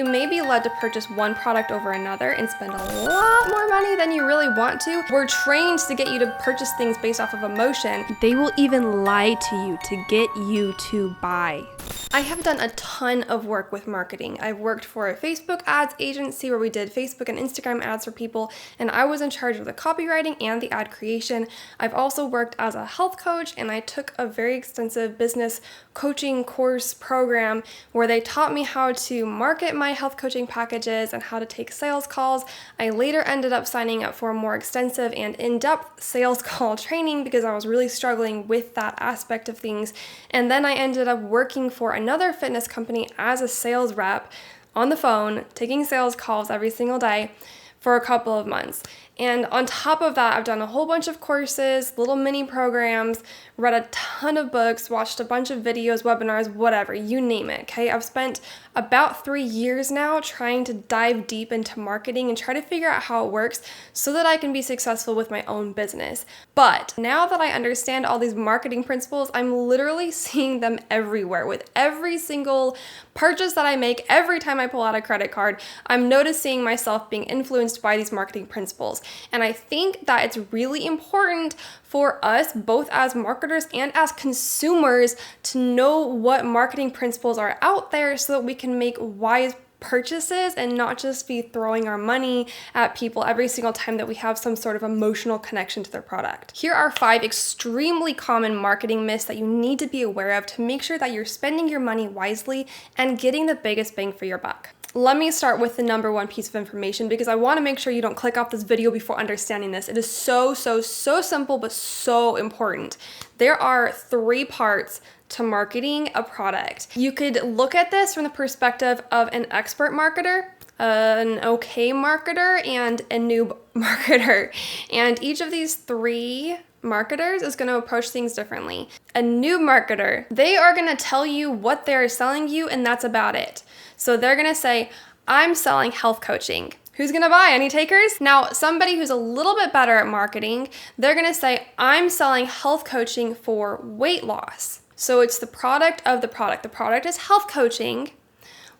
You may be led to purchase one product over another and spend a lot more money than you really want to. We're trained to get you to purchase things based off of emotion. They will even lie to you to get you to buy. I have done a ton of work with marketing. I've worked for a Facebook ads agency where we did Facebook and Instagram ads for people, and I was in charge of the copywriting and the ad creation. I've also worked as a health coach, and I took a very extensive business coaching course program where they taught me how to market my health coaching packages and how to take sales calls. I later ended up signing up for a more extensive and in-depth sales call training because I was really struggling with that aspect of things. And then I ended up working for another fitness company as a sales rep on the phone, taking sales calls every single day for a couple of months. And on top of that, I've done a whole bunch of courses, little mini programs, read a ton of books, watched a bunch of videos, webinars, whatever, you name it, okay? I've spent about 3 years now trying to dive deep into marketing and try to figure out how it works so that I can be successful with my own business. But now that I understand all these marketing principles, I'm literally seeing them everywhere. With every single purchase that I make, every time I pull out a credit card, I'm noticing myself being influenced by these marketing principles. And I think that it's really important for us, both as marketers and as consumers, to know what marketing principles are out there so that we can make wise purchases and not just be throwing our money at people every single time that we have some sort of emotional connection to their product. Here are 5 extremely common marketing myths that you need to be aware of to make sure that you're spending your money wisely and getting the biggest bang for your buck. Let me start with the number 1 piece of information because I want to make sure you don't click off this video before understanding this. It is so simple, but so important. There are 3 parts to marketing a product. You could look at this from the perspective of an expert marketer, an okay marketer, and a noob marketer. And each of these 3 marketers is going to approach things differently. A new marketer, they are going to tell you what they're selling you, and that's about it. So they're going to say, I'm selling health coaching. Who's going to buy? Any takers? Now, somebody who's a little bit better at marketing, they're going to say, I'm selling health coaching for weight loss. So it's the product of the product. The product is health coaching.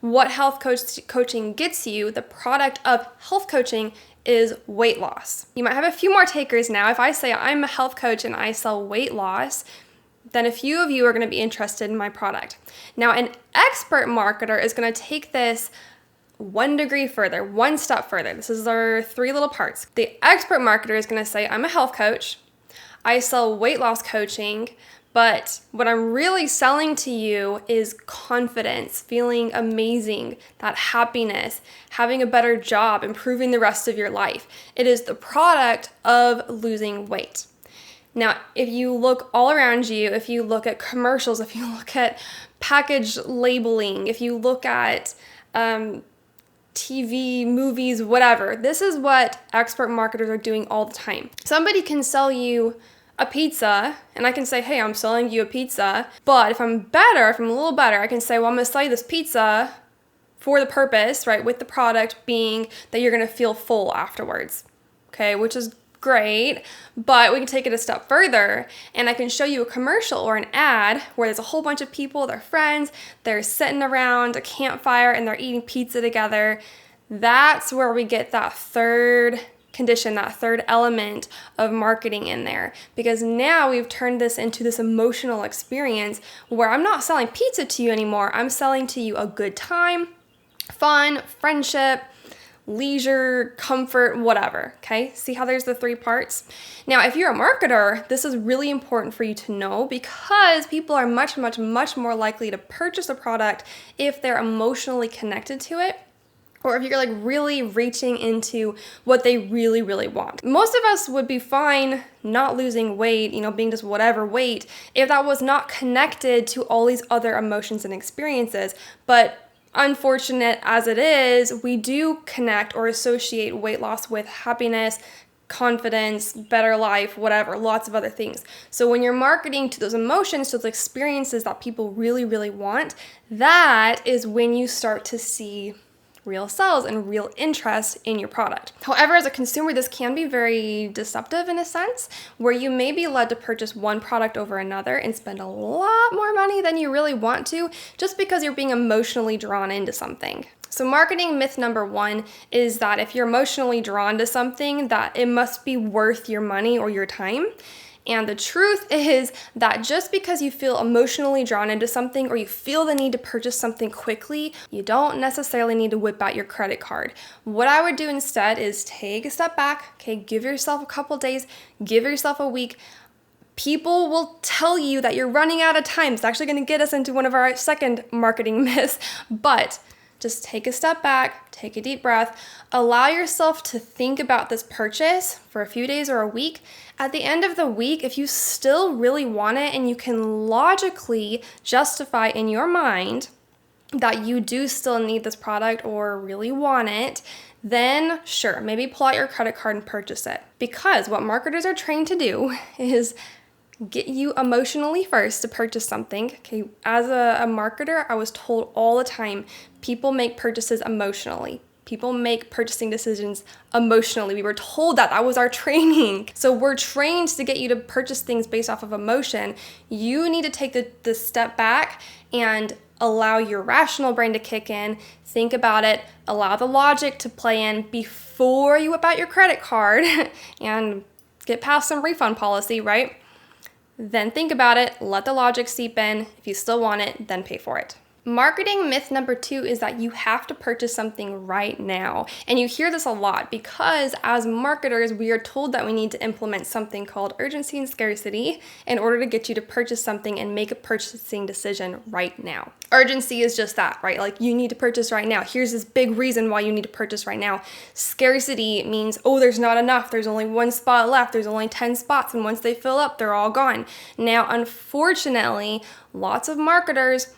What health coaching gets you, the product of health coaching, is weight loss. You might have a few more takers now. If I say I'm a health coach and I sell weight loss, then a few of you are going to be interested in my product. Now, an expert marketer is going to take this 1 degree further, 1 step further. This is our 3 little parts. The expert marketer is going to say, I'm a health coach. I sell weight loss coaching, but what I'm really selling to you is confidence, feeling amazing, that happiness, having a better job, improving the rest of your life. It is the product of losing weight. Now, if you look all around you, if you look at commercials, if you look at package labeling, if you look at TV, movies, whatever, this is what expert marketers are doing all the time. Somebody can sell you a pizza, and I can say, hey, I'm selling you a pizza, but if I'm a little better, I can say, well, I'm going to sell you this pizza for the purpose, right, with the product being that you're going to feel full afterwards, okay, which is great, but we can take it a step further and I can show you a commercial or an ad where there's a whole bunch of people, they're friends, they're sitting around a campfire and they're eating pizza together. That's where we get that third condition, that third element of marketing in there, because now we've turned this into this emotional experience where I'm not selling pizza to you anymore. I'm selling to you a good time, fun, friendship, leisure, comfort, whatever, okay? See how there's the 3 parts? Now, if you're a marketer, this is really important for you to know because people are much more likely to purchase a product if they're emotionally connected to it, or if you're like really reaching into what they really want. Most of us would be fine not losing weight, being just whatever weight, if that was not connected to all these other emotions and experiences. But unfortunate as it is, we do connect or associate weight loss with happiness, confidence, better life, whatever, lots of other things. So when you're marketing to those emotions, to those experiences that people really want, that is when you start to see real sales and real interest in your product. However, as a consumer, this can be very deceptive in a sense, where you may be led to purchase one product over another and spend a lot more money than you really want to, just because you're being emotionally drawn into something. So marketing myth number 1 is that if you're emotionally drawn to something, that it must be worth your money or your time. And the truth is that just because you feel emotionally drawn into something or you feel the need to purchase something quickly, you don't necessarily need to whip out your credit card. What I would do instead is take a step back, okay, give yourself a couple days, give yourself a week. People will tell you that you're running out of time. It's actually going to get us into one of our second marketing myths, but just take a step back, take a deep breath, allow yourself to think about this purchase for a few days or a week. At the end of the week, if you still really want it and you can logically justify in your mind that you do still need this product or really want it, then sure, maybe pull out your credit card and purchase it. Because what marketers are trained to do is get you emotionally first to purchase something. Okay, as a marketer, I was told all the time, people make purchases emotionally. People make purchasing decisions emotionally. We were told that. That was our training. So we're trained to get you to purchase things based off of emotion. You need to take the step back and allow your rational brain to kick in, think about it, allow the logic to play in before you whip out your credit card and get past some refund policy, right? Then think about it, let the logic seep in. If you still want it, then pay for it. Marketing myth number 2 is that you have to purchase something right now. And you hear this a lot because as marketers, we are told that we need to implement something called urgency and scarcity in order to get you to purchase something and make a purchasing decision right now. Urgency is just that, right? Like you need to purchase right now. Here's this big reason why you need to purchase right now. Scarcity means, oh, there's not enough. There's only one spot left. There's only 10 spots. And once they fill up, they're all gone. Now, unfortunately, lots of marketers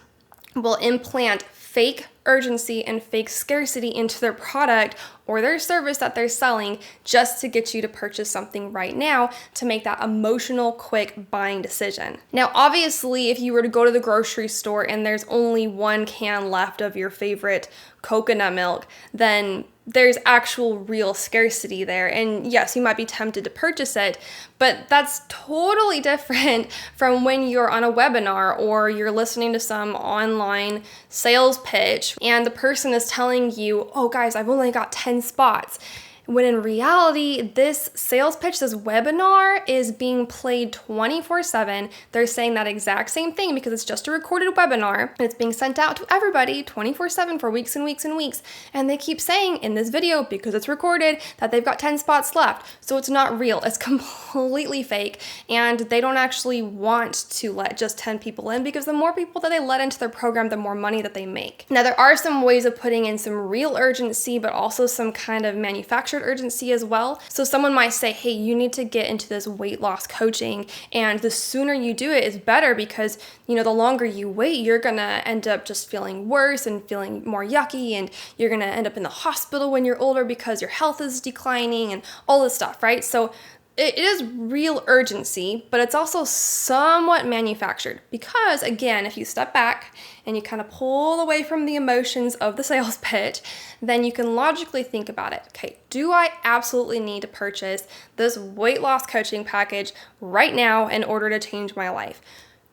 will implant fake urgency and fake scarcity into their product or their service that they're selling just to get you to purchase something right now to make that emotional, quick buying decision. Now, obviously, if you were to go to the grocery store and there's only one can left of your favorite coconut milk, then there's actual real scarcity there. And yes, you might be tempted to purchase it, but that's totally different from when you're on a webinar or you're listening to some online sales pitch and the person is telling you, oh guys, I've only got 10 spots. When in reality, this sales pitch, this webinar is being played 24/7. They're saying that exact same thing because it's just a recorded webinar and it's being sent out to everybody 24/7 for weeks and weeks and weeks. And they keep saying in this video, because it's recorded, that they've got 10 spots left. So it's not real. It's completely fake. And they don't actually want to let just 10 people in because the more people that they let into their program, the more money that they make. Now, there are some ways of putting in some real urgency, but also some kind of manufactured urgency as well. So someone might say, hey, you need to get into this weight loss coaching, and the sooner you do it is better because, the longer you wait, you're gonna end up just feeling worse and feeling more yucky, and you're gonna end up in the hospital when you're older because your health is declining and all this stuff, right? So it is real urgency, but it's also somewhat manufactured because, again, if you step back and you kind of pull away from the emotions of the sales pitch, then you can logically think about it. Okay, do I absolutely need to purchase this weight loss coaching package right now in order to change my life?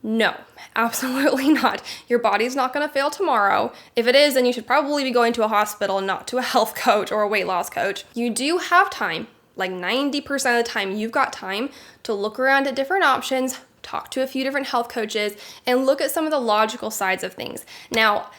No, absolutely not. Your body's not going to fail tomorrow. If it is, then you should probably be going to a hospital, not to a health coach or a weight loss coach. You do have time. Like 90% of the time, you've got time to look around at different options, talk to a few different health coaches, and look at some of the logical sides of things. Now,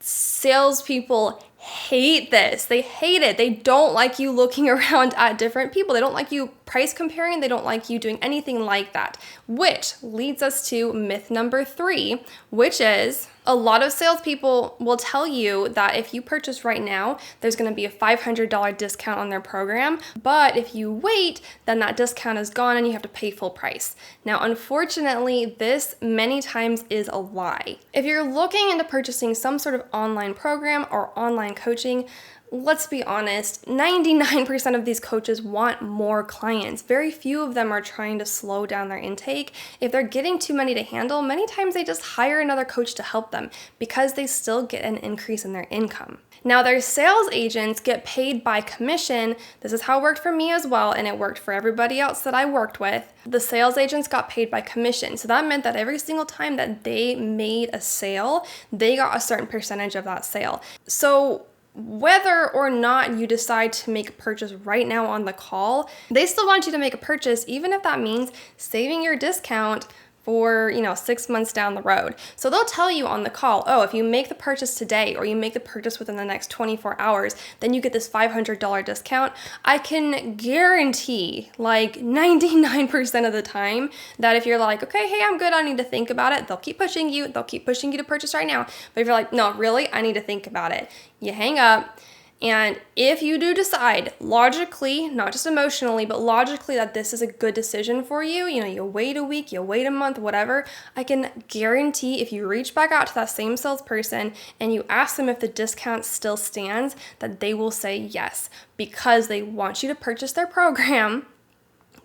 salespeople hate this. They hate it. They don't like you looking around at different people. They don't like you price comparing. They don't like you doing anything like that, which leads us to myth number 3, which is a lot of salespeople will tell you that if you purchase right now, there's going to be a $500 discount on their program. But if you wait, then that discount is gone and you have to pay full price. Now, unfortunately, this many times is a lie. If you're looking into purchasing some sort of online program or online coaching, let's be honest, 99% of these coaches want more clients. Very few of them are trying to slow down their intake. If they're getting too many to handle, many times they just hire another coach to help them because they still get an increase in their income. Now, their sales agents get paid by commission. This is how it worked for me as well, and it worked for everybody else that I worked with. The sales agents got paid by commission. So that meant that every single time that they made a sale, they got a certain percentage of that sale. So whether or not you decide to make a purchase right now on the call, they still want you to make a purchase, even if that means saving your discount for 6 months down the road. So they'll tell you on the call, oh, if you make the purchase today or you make the purchase within the next 24 hours, then you get this $500 discount. I can guarantee like 99% of the time that if you're like, okay, hey, I'm good, I need to think about it, they'll keep pushing you to purchase right now. But if you're like, no, really, I need to think about it, you hang up. And if you do decide logically, not just emotionally, but logically that this is a good decision for you, you wait a week, you wait a month, whatever, I can guarantee if you reach back out to that same salesperson and you ask them if the discount still stands, that they will say yes, because they want you to purchase their program,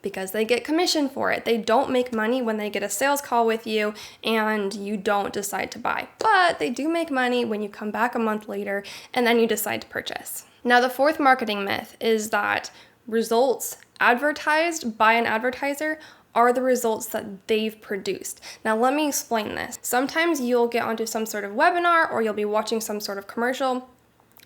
because they get commission for it. They don't make money when they get a sales call with you and you don't decide to buy. But they do make money when you come back a month later and then you decide to purchase. Now, the fourth marketing myth is that results advertised by an advertiser are the results that they've produced. Now, let me explain this. Sometimes you'll get onto some sort of webinar or you'll be watching some sort of commercial,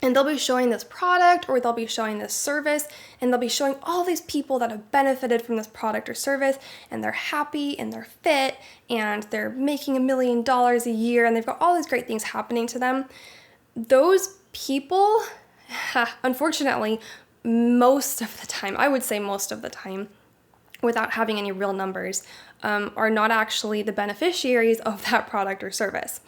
and they'll be showing this product or they'll be showing this service, and they'll be showing all these people that have benefited from this product or service, and they're happy and they're fit and they're making $1 million a year and they've got all these great things happening to them. Those people, unfortunately, most of the time, I would say most of the time, without having any real numbers, are not actually the beneficiaries of that product or service.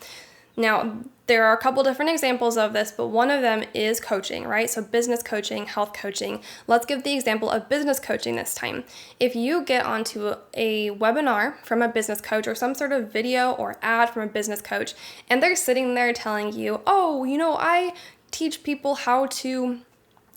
Now, there are a couple different examples of this, but one of them is coaching, right? So business coaching, health coaching. Let's give the example of business coaching this time. If you get onto a webinar from a business coach or some sort of video or ad from a business coach, and they're sitting there telling you, oh, I teach people how to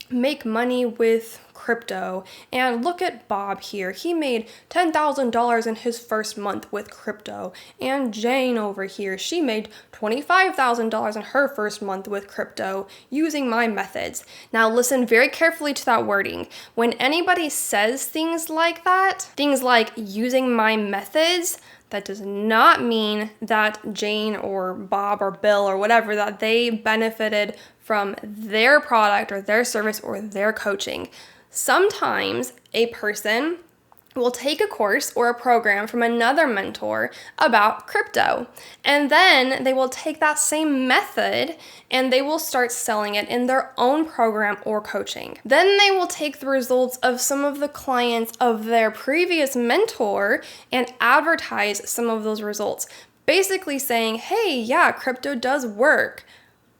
make money with crypto, and look at Bob here, he made $10,000 in his first month with crypto, and Jane over here, she made $25,000 in her first month with crypto using my methods. Now listen very carefully to that wording. When anybody says things like that, things like using my methods, that does not mean that Jane or Bob or Bill or whatever, that they benefited from their product or their service or their coaching. Sometimes a person will take a course or a program from another mentor about crypto, and then they will take that same method and they will start selling it in their own program or coaching. Then they will take the results of some of the clients of their previous mentor and advertise some of those results, basically saying, hey, yeah, crypto does work,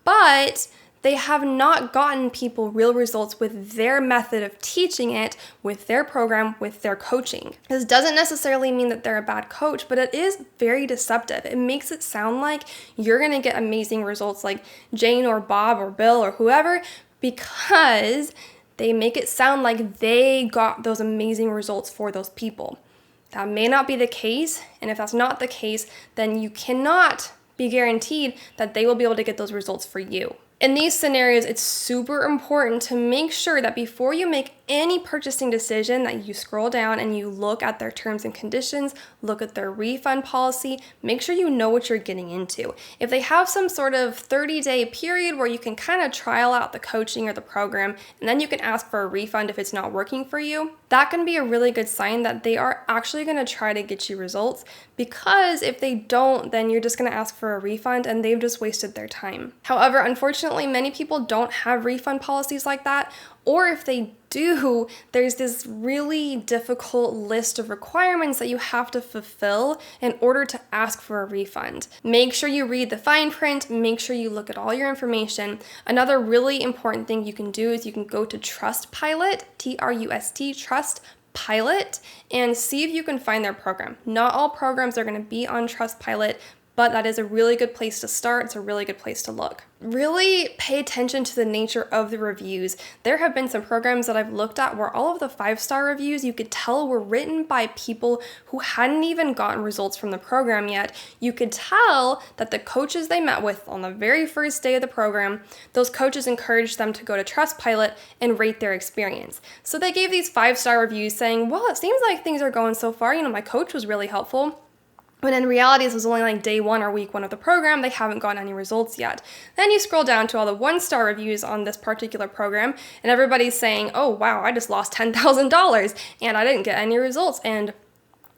but they have not gotten people real results with their method of teaching it, with their program, with their coaching. This doesn't necessarily mean that they're a bad coach, but it is very deceptive. It makes it sound like you're gonna get amazing results like Jane or Bob or Bill or whoever, because they make it sound like they got those amazing results for those people. That may not be the case, and if that's not the case, then you cannot be guaranteed that they will be able to get those results for you. In these scenarios, it's super important to make sure that before you make any purchasing decision that you scroll down and you look at their terms and conditions, look at their refund policy, make sure you know what you're getting into. If they have some sort of 30-day period where you can kind of trial out the coaching or the program, and then you can ask for a refund if it's not working for you, that can be a really good sign that they are actually going to try to get you results, because if they don't, then you're just going to ask for a refund and they've just wasted their time. However, unfortunately, many people don't have refund policies like that, or if they do, there's this really difficult list of requirements that you have to fulfill in order to ask for a refund. Make sure you read the fine print, make sure you look at all your information. Another really important thing you can do is you can go to Trustpilot, Trust, Trustpilot, and see if you can find their program. Not all programs are going to be on Trustpilot, but that is a really good place to start. It's a really good place to look. Really pay attention to the nature of the reviews. There have been some programs that I've looked at where all of the 5-star reviews, you could tell, were written by people who hadn't even gotten results from the program yet. You could tell that the coaches they met with on the very first day of the program, those coaches encouraged them to go to Trustpilot and rate their experience. So they gave these 5-star reviews saying, well, it seems like things are going so far. My coach was really helpful. But in reality, this was only like day 1 or week 1 of the program. They haven't gotten any results yet. Then you scroll down to all the 1-star reviews on this particular program, and everybody's saying, oh, wow, I just lost $10,000 and I didn't get any results. And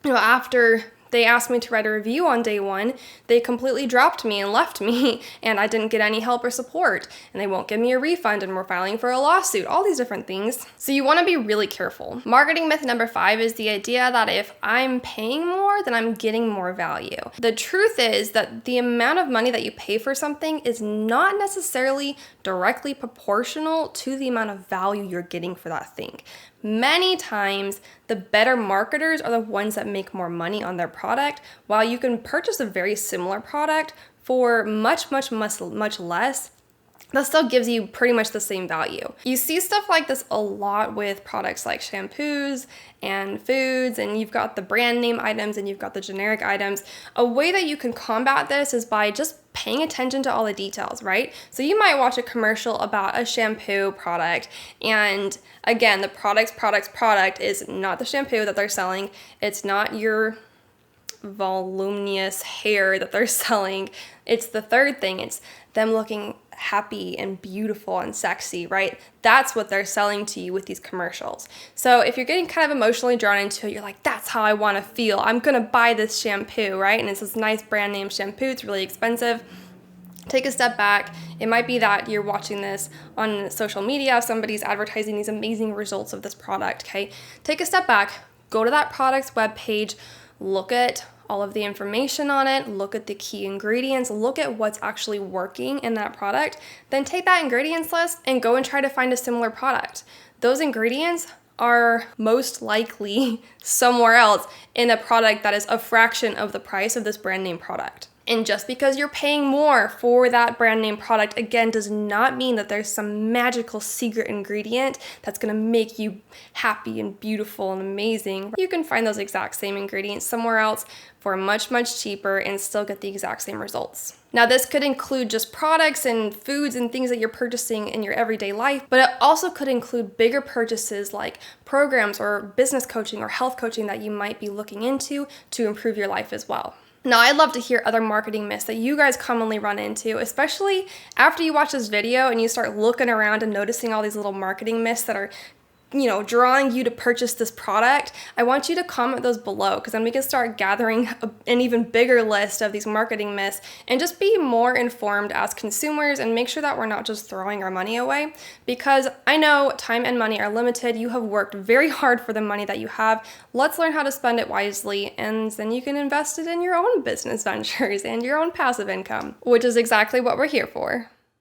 after they asked me to write a review on day 1, they completely dropped me and left me, and I didn't get any help or support, and they won't give me a refund, and we're filing for a lawsuit, all these different things. So you want to be really careful. Marketing myth number 5 is the idea that if I'm paying more, then I'm getting more value. The truth is that the amount of money that you pay for something is not necessarily directly proportional to the amount of value you're getting for that thing. Many times, the better marketers are the ones that make more money on their product, while you can purchase a very similar product for much less. That still gives you pretty much the same value. You see stuff like this a lot with products like shampoos and foods, and you've got the brand name items and you've got the generic items. A way that you can combat this is by just paying attention to all the details, right? So you might watch a commercial about a shampoo product, and again, the product is not the shampoo that they're selling. It's not your voluminous hair that they're selling. It's the third thing. It's them looking happy and beautiful and sexy, right? That's what they're selling to you with these commercials. So if you're getting kind of emotionally drawn into it, you're like, that's how I want to feel. I'm going to buy this shampoo, right? And it's this nice brand name shampoo. It's really expensive. Take a step back. It might be that you're watching this on social media. Somebody's advertising these amazing results of this product, okay? Take a step back. Go to that product's webpage. Look at all of the information on it, look at the key ingredients, look at what's actually working in that product, then take that ingredients list and go and try to find a similar product. Those ingredients are most likely somewhere else in a product that is a fraction of the price of this brand name product. And just because you're paying more for that brand name product, again, does not mean that there's some magical secret ingredient that's gonna make you happy and beautiful and amazing. You can find those exact same ingredients somewhere else for much cheaper and still get the exact same results. Now, this could include just products and foods and things that you're purchasing in your everyday life, but it also could include bigger purchases like programs or business coaching or health coaching that you might be looking into to improve your life as well. Now, I'd love to hear other marketing myths that you guys commonly run into, especially after you watch this video and you start looking around and noticing all these little marketing myths that are drawing you to purchase this product. I want you to comment those below, because then we can start gathering an even bigger list of these marketing myths and just be more informed as consumers and make sure that we're not just throwing our money away, because I know time and money are limited. You have worked very hard for the money that you have. Let's learn how to spend it wisely, and then you can invest it in your own business ventures and your own passive income, which is exactly what we're here for.